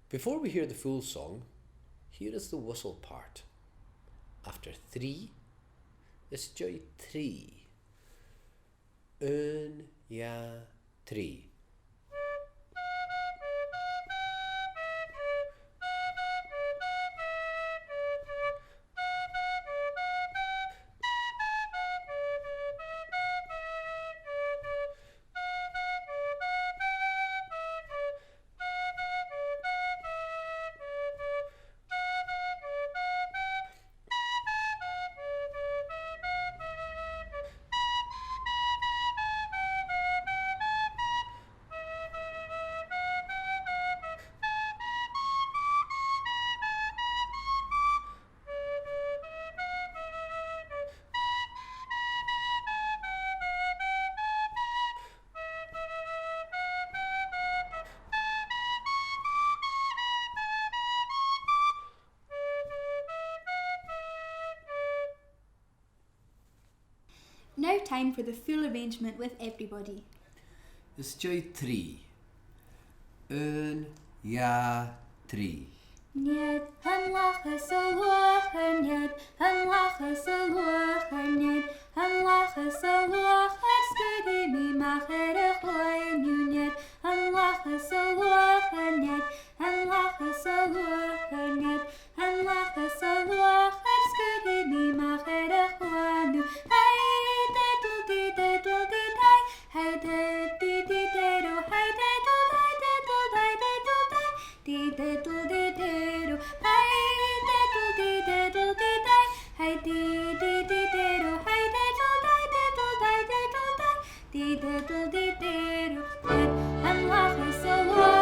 Before we hear the full song, here is the whistle part. After 3, it's joy 3. 1, ja, 3. Now time for the full arrangement with everybody. It's joy 3. 1, ja, 3. Nead, han lachas a luachair, Nead, han lachas a luachair, Nead, han lachas a luachair, Thigibh me machair a chloin you, Nead, han lachas a luachair, Nead, han lachas a luachair, Nead, han lachas a luachair, Thigibh me machair a chloin you. Hey diddle diddle, hey diddle diddle, hey diddle diddle, hey diddle diddle, hey diddle diddle, hey diddle diddle, hey diddle diddle, and lachas a luachair.